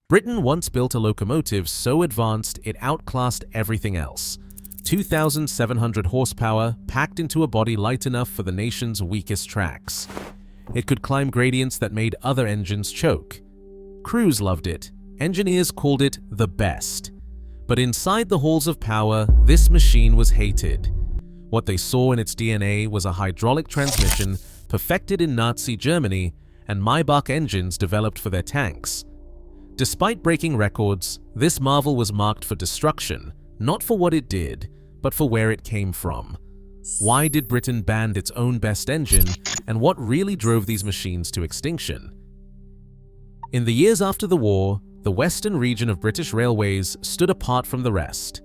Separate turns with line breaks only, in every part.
Britain once built a locomotive so advanced it outclassed everything else. 2,700 horsepower packed into a body light enough for the nation's weakest tracks. It could climb gradients that made other engines choke. Crews loved it. Engineers called it the best. But inside the halls of power, this machine was hated. What they saw in its DNA was a hydraulic transmission perfected in Nazi Germany and Maybach engines developed for their tanks. Despite breaking records, this marvel was marked for destruction, not for what it did, but for where it came from. Why did Britain ban its own best engine, and what really drove these machines to extinction? In the years after the war, the western region of British Railways stood apart from the rest.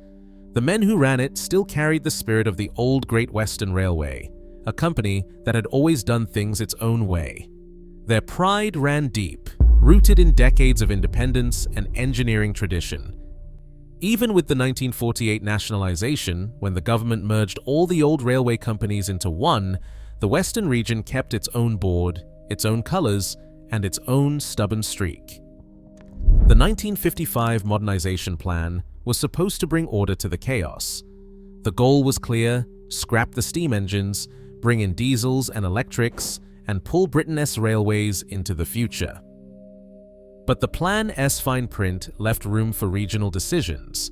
The men who ran it still carried the spirit of the old Great Western Railway, a company that had always done things its own way. Their pride ran deep, rooted in decades of independence and engineering tradition. Even with the 1948 nationalization, when the government merged all the old railway companies into one, the Western region kept its own board, its own colors, and its own stubborn streak. The 1955 modernization plan was supposed to bring order to the chaos. The goal was clear: scrap the steam engines, bring in diesels and electrics, and pull Britain's railways into the future. But the Plan's fine print left room for regional decisions.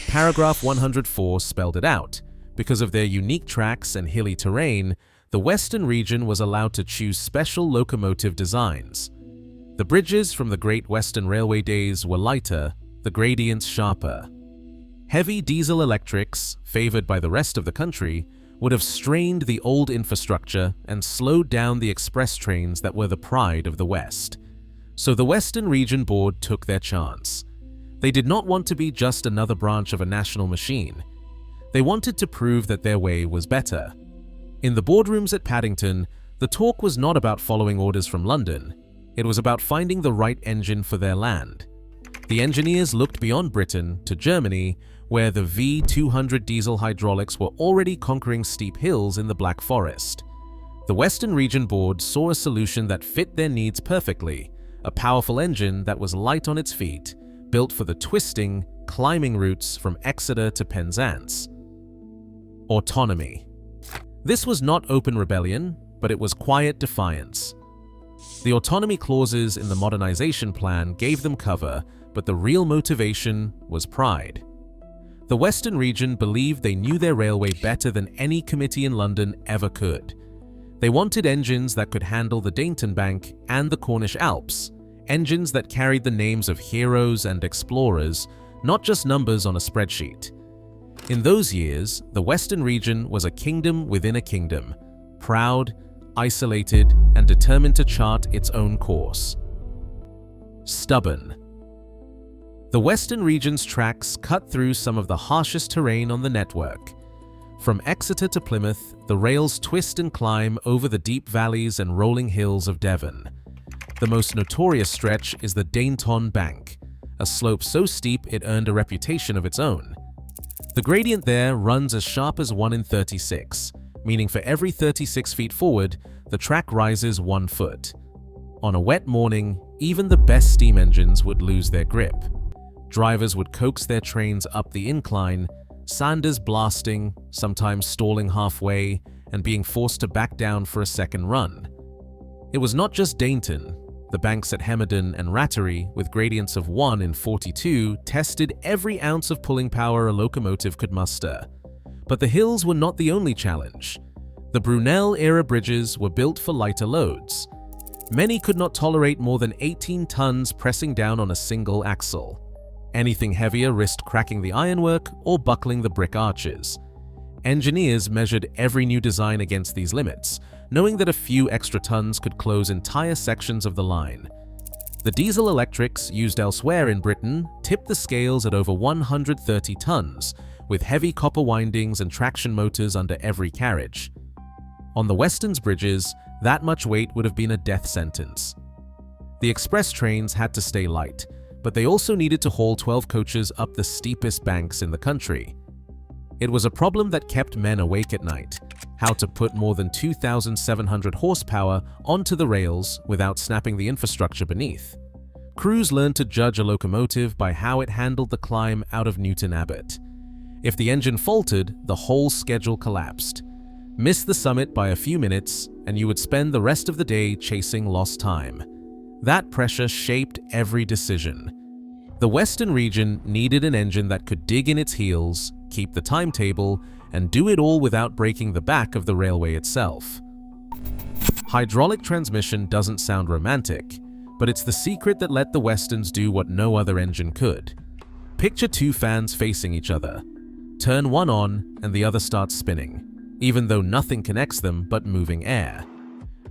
Paragraph 104 spelled it out. Because of their unique tracks and hilly terrain, the Western region was allowed to choose special locomotive designs. The bridges from the Great Western Railway days were lighter, the gradients sharper. Heavy diesel electrics, favored by the rest of the country, would have strained the old infrastructure and slowed down the express trains that were the pride of the West. So the Western Region Board took their chance. They did not want to be just another branch of a national machine. They wanted to prove that their way was better. In the boardrooms at Paddington, the talk was not about following orders from London. It was about finding the right engine for their land. The engineers looked beyond Britain to Germany, where the V200 diesel hydraulics were already conquering steep hills in the Black Forest. The Western Region Board saw a solution that fit their needs perfectly: a powerful engine that was light on its feet, built for the twisting, climbing routes from Exeter to Penzance. Autonomy. This was not open rebellion, but it was quiet defiance. The autonomy clauses in the modernization plan gave them cover, but the real motivation was pride. The Western region believed they knew their railway better than any committee in London ever could. They wanted engines that could handle the Dainton Bank and the Cornish Alps, engines that carried the names of heroes and explorers, not just numbers on a spreadsheet. In those years, the Western region was a kingdom within a kingdom, proud, isolated, and determined to chart its own course. Stubborn. The Western region's tracks cut through some of the harshest terrain on the network. From Exeter to Plymouth, the rails twist and climb over the deep valleys and rolling hills of Devon. The most notorious stretch is the Dainton Bank, a slope so steep it earned a reputation of its own. The gradient there runs as sharp as 1 in 36, meaning for every 36 feet forward, the track rises 1 foot. On a wet morning, even the best steam engines would lose their grip. Drivers would coax their trains up the incline, sanders blasting, sometimes stalling halfway, and being forced to back down for a second run. It was not just Dainton. The banks at Hemerdon and Rattery, with gradients of 1 in 42, tested every ounce of pulling power a locomotive could muster. But the hills were not the only challenge. The Brunel-era bridges were built for lighter loads. Many could not tolerate more than 18 tons pressing down on a single axle. Anything heavier risked cracking the ironwork or buckling the brick arches. Engineers measured every new design against these limits, knowing that a few extra tons could close entire sections of the line. The diesel electrics used elsewhere in Britain tipped the scales at over 130 tons, with heavy copper windings and traction motors under every carriage. On the Western's bridges, that much weight would have been a death sentence. The express trains had to stay light, but they also needed to haul 12 coaches up the steepest banks in the country. It was a problem that kept men awake at night: how to put more than 2,700 horsepower onto the rails without snapping the infrastructure beneath. Crews learned to judge a locomotive by how it handled the climb out of Newton Abbot. If the engine faltered, the whole schedule collapsed. Miss the summit by a few minutes, and you would spend the rest of the day chasing lost time. That pressure shaped every decision. The Western region needed an engine that could dig in its heels, keep the timetable, and do it all without breaking the back of the railway itself. Hydraulic transmission doesn't sound romantic, but it's the secret that let the Westerns do what no other engine could. Picture two fans facing each other. Turn one on, and the other starts spinning, even though nothing connects them but moving air.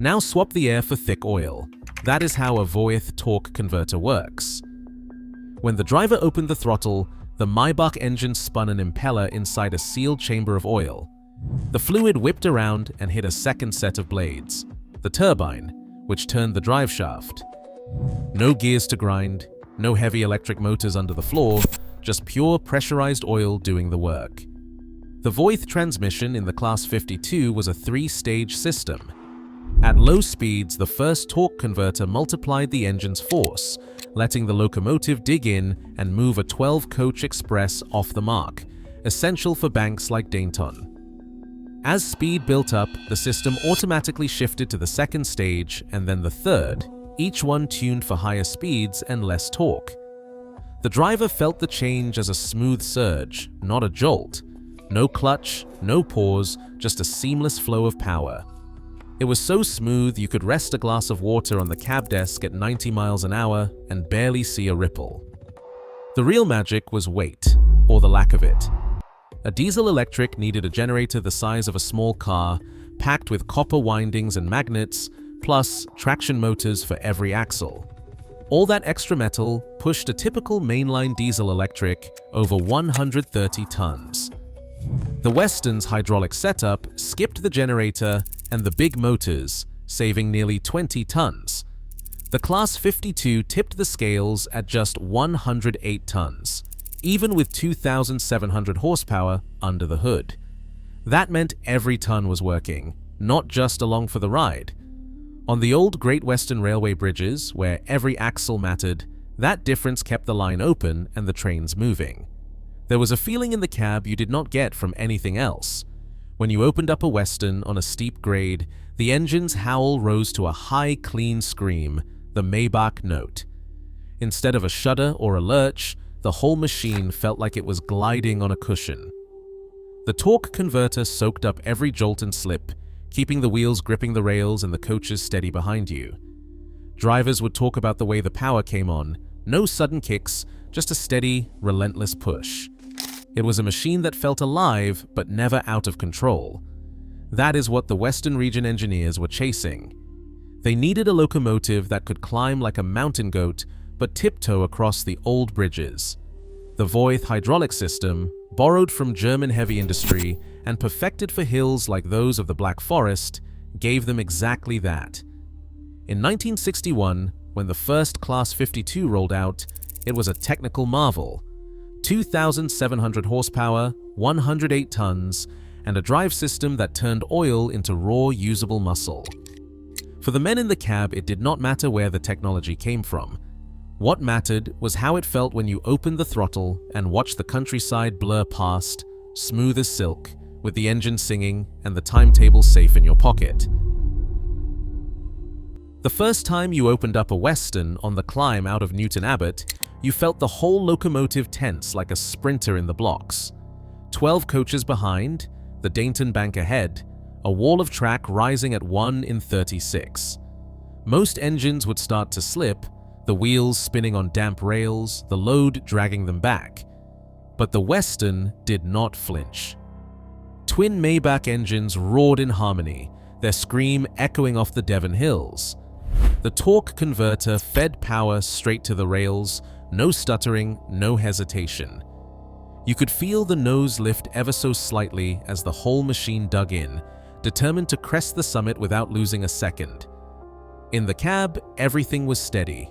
Now swap the air for thick oil. That is how a Voith torque converter works. When the driver opened the throttle, the Maybach engine spun an impeller inside a sealed chamber of oil. The fluid whipped around and hit a second set of blades, the turbine, which turned the drive shaft. No gears to grind, no heavy electric motors under the floor, just pure pressurized oil doing the work. The Voith transmission in the Class 52 was a three-stage system. At low speeds, the first torque converter multiplied the engine's force, letting the locomotive dig in and move a 12-coach express off the mark, essential for banks like Dainton. As speed built up, the system automatically shifted to the second stage and then the third, each one tuned for higher speeds and less torque. The driver felt the change as a smooth surge, not a jolt. No clutch, no pause, just a seamless flow of power. It was so smooth you could rest a glass of water on the cab desk at 90 miles an hour and barely see a ripple. The real magic was weight, or the lack of it. A diesel-electric needed a generator the size of a small car, packed with copper windings and magnets, plus traction motors for every axle. All that extra metal pushed a typical mainline diesel-electric over 130 tons. The Western's hydraulic setup skipped the generator and the big motors, saving nearly 20 tons. The Class 52 tipped the scales at just 108 tons, even with 2,700 horsepower under the hood. That meant every ton was working, not just along for the ride. On the old Great Western Railway bridges, where every axle mattered, that difference kept the line open and the trains moving. There was a feeling in the cab you did not get from anything else. When you opened up a Western on a steep grade, the engine's howl rose to a high, clean scream, the Maybach note. Instead of a shudder or a lurch, the whole machine felt like it was gliding on a cushion. The torque converter soaked up every jolt and slip, keeping the wheels gripping the rails and the coaches steady behind you. Drivers would talk about the way the power came on, no sudden kicks, just a steady, relentless push. It was a machine that felt alive, but never out of control. That is what the Western Region engineers were chasing. They needed a locomotive that could climb like a mountain goat, but tiptoe across the old bridges. The Voith hydraulic system, borrowed from German heavy industry and perfected for hills like those of the Black Forest, gave them exactly that. In 1961, when the first Class 52 rolled out, it was a technical marvel. 2,700 horsepower, 108 tons, and a drive system that turned oil into raw, usable muscle. For the men in the cab, it did not matter where the technology came from. What mattered was how it felt when you opened the throttle and watched the countryside blur past, smooth as silk, with the engine singing and the timetable safe in your pocket. The first time you opened up a Western on the climb out of Newton Abbot, you felt the whole locomotive tense like a sprinter in the blocks. 12 coaches behind, the Dainton bank ahead, a wall of track rising at 1 in 36. Most engines would start to slip, the wheels spinning on damp rails, the load dragging them back. But the Western did not flinch. Twin Maybach engines roared in harmony, their scream echoing off the Devon hills. The torque converter fed power straight to the rails, no stuttering, no hesitation. You could feel the nose lift ever so slightly as the whole machine dug in, determined to crest the summit without losing a second. In the cab, everything was steady.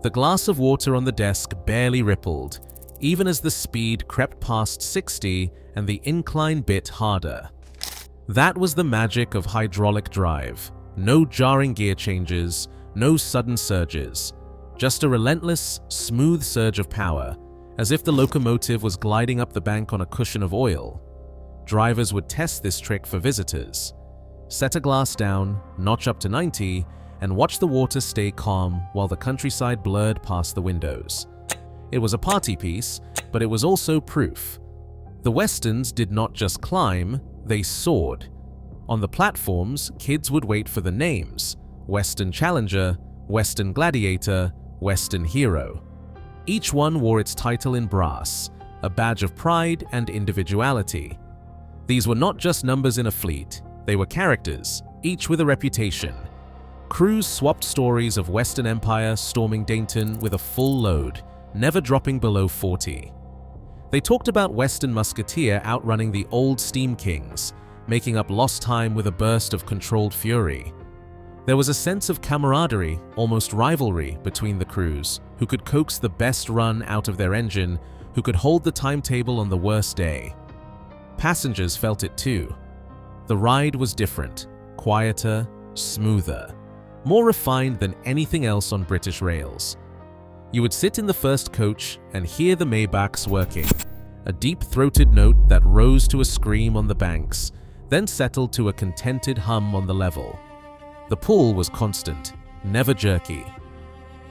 The glass of water on the desk barely rippled, even as the speed crept past 60 and the incline bit harder. That was the magic of hydraulic drive. No jarring gear changes, no sudden surges. just a relentless, smooth surge of power, as if the locomotive was gliding up the bank on a cushion of oil. Drivers would test this trick for visitors. Set a glass down, notch up to 90, and watch the water stay calm while the countryside blurred past the windows. It was a party piece, but it was also proof. The Westerns did not just climb, they soared. On the platforms, kids would wait for the names: Western Challenger, Western Gladiator, Western Hero. Each one wore its title in brass, a badge of pride and individuality. These were not just numbers in a fleet, they were characters, each with a reputation. Crews swapped stories of Western Empire storming Dayton with a full load, never dropping below 40. They talked about Western Musketeer outrunning the old Steam Kings, making up lost time with a burst of controlled fury. There was a sense of camaraderie, almost rivalry, between the crews, who could coax the best run out of their engine, who could hold the timetable on the worst day. Passengers felt it too. The ride was different, quieter, smoother, more refined than anything else on British rails. You would sit in the first coach and hear the Maybachs working, a deep-throated note that rose to a scream on the banks, then settled to a contented hum on the level. The pull was constant, never jerky.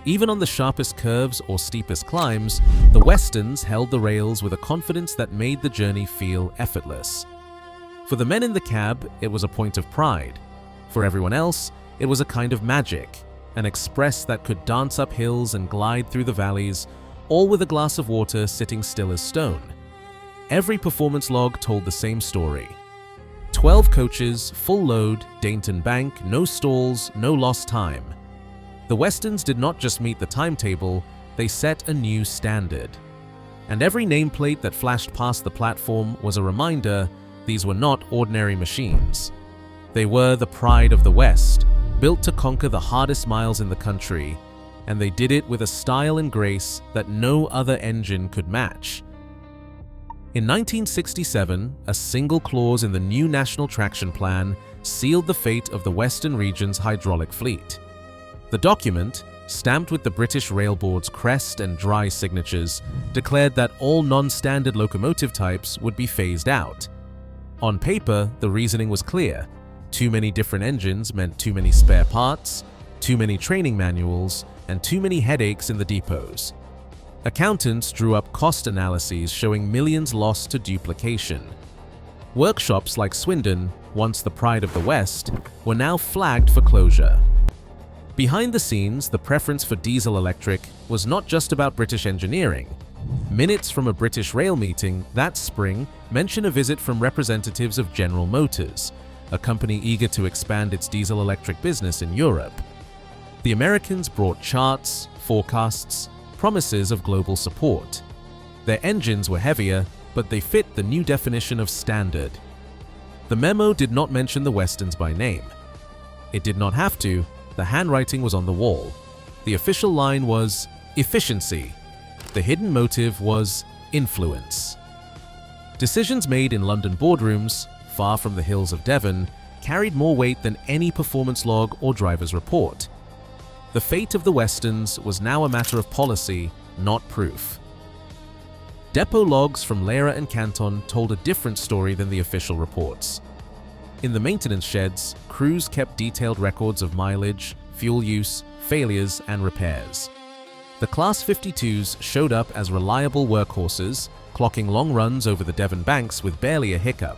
Even on the sharpest curves or steepest climbs, the Westerns held the rails with a confidence that made the journey feel effortless. For the men in the cab, it was a point of pride. For everyone else, it was a kind of magic, an express that could dance up hills and glide through the valleys, all with a glass of water sitting still as stone. Every performance log told the same story. 12 coaches, full load, Dayton Bank, no stalls, no lost time. The Westerns did not just meet the timetable, they set a new standard. And every nameplate that flashed past the platform was a reminder these were not ordinary machines. They were the pride of the West, built to conquer the hardest miles in the country, and they did it with a style and grace that no other engine could match. In 1967, a single clause in the new National Traction Plan sealed the fate of the Western region's hydraulic fleet. The document, stamped with the British Rail Board's crest and dry signatures, declared that all non-standard locomotive types would be phased out. On paper, the reasoning was clear. Too many different engines meant too many spare parts, too many training manuals, and too many headaches in the depots. Accountants drew up cost analyses showing millions lost to duplication. Workshops like Swindon, once the pride of the West, were now flagged for closure. Behind the scenes, the preference for diesel-electric was not just about British engineering. Minutes from a British rail meeting that spring mention a visit from representatives of General Motors, a company eager to expand its diesel-electric business in Europe. The Americans brought charts, forecasts, promises of global support. Their engines were heavier, but they fit the new definition of standard. The memo did not mention the Westerns by name. It did not have to, the handwriting was on the wall. The official line was efficiency. The hidden motive was influence. Decisions made in London boardrooms, far from the hills of Devon, carried more weight than any performance log or driver's report. The fate of the Westerns was now a matter of policy, not proof. Depot logs from Leyra and Canton told a different story than the official reports. In the maintenance sheds, crews kept detailed records of mileage, fuel use, failures, and repairs. The Class 52s showed up as reliable workhorses, clocking long runs over the Devon banks with barely a hiccup.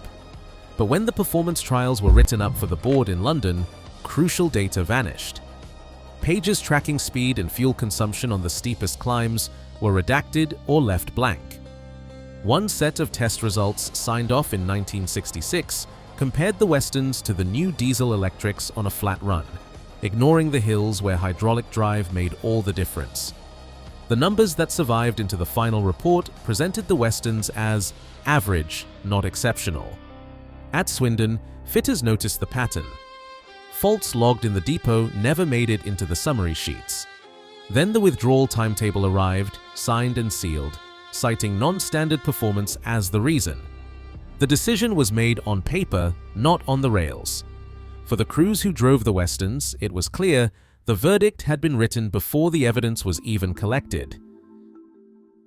But when the performance trials were written up for the board in London, crucial data vanished. Pages tracking speed and fuel consumption on the steepest climbs were redacted or left blank. One set of test results signed off in 1966 compared the Westerns to the new diesel electrics on a flat run, ignoring the hills where hydraulic drive made all the difference. The numbers that survived into the final report presented the Westerns as average, not exceptional. At Swindon, fitters noticed the pattern. Faults logged in the depot never made it into the summary sheets. Then the withdrawal timetable arrived, signed and sealed, citing non-standard performance as the reason. The decision was made on paper, not on the rails. For the crews who drove the Westerns, it was clear The verdict had been written before the evidence was even collected.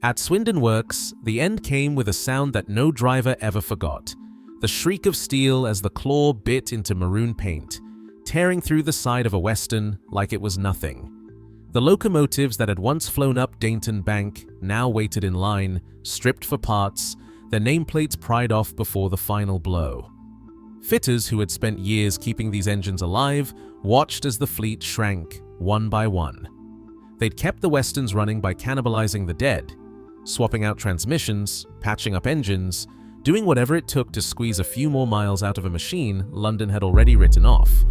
At Swindon Works, the end came with a sound that no driver ever forgot. The shriek of steel as the claw bit into maroon paint, tearing through the side of a Western like it was nothing. The locomotives that had once flown up Dainton Bank now waited in line, stripped for parts, their nameplates pried off before the final blow. Fitters who had spent years keeping these engines alive watched as the fleet shrank, one by one. They'd kept the Westerns running by cannibalizing the dead, swapping out transmissions, patching up engines, doing whatever it took to squeeze a few more miles out of a machine London had already written off.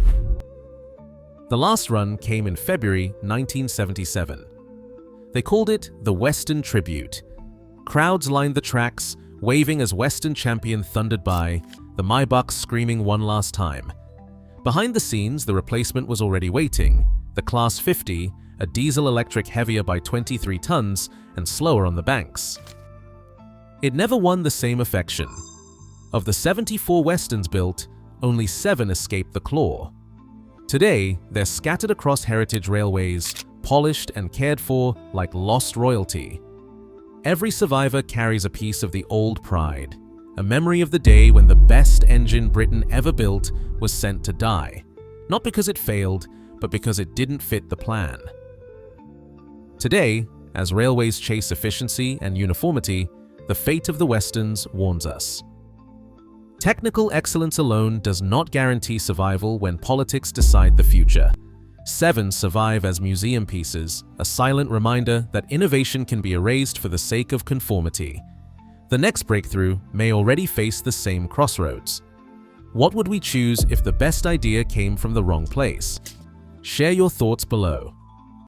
The last run came in February 1977. They called it the Western Tribute. Crowds lined the tracks, waving as Western champion thundered by, the Maybachs screaming one last time. Behind the scenes, the replacement was already waiting, the Class 50, a diesel-electric heavier by 23 tons and slower on the banks. It never won the same affection. Of the 74 Westerns built, only 7 escaped the claw. Today, they're scattered across heritage railways, polished and cared for like lost royalty. Every survivor carries a piece of the old pride, a memory of the day when the best engine Britain ever built was sent to die, not because it failed, but because it didn't fit the plan. Today, as railways chase efficiency and uniformity, the fate of the Westerns warns us. Technical excellence alone does not guarantee survival when politics decide the future. 7 survive as museum pieces, a silent reminder that innovation can be erased for the sake of conformity. The next breakthrough may already face the same crossroads. What would we choose if the best idea came from the wrong place? Share your thoughts below.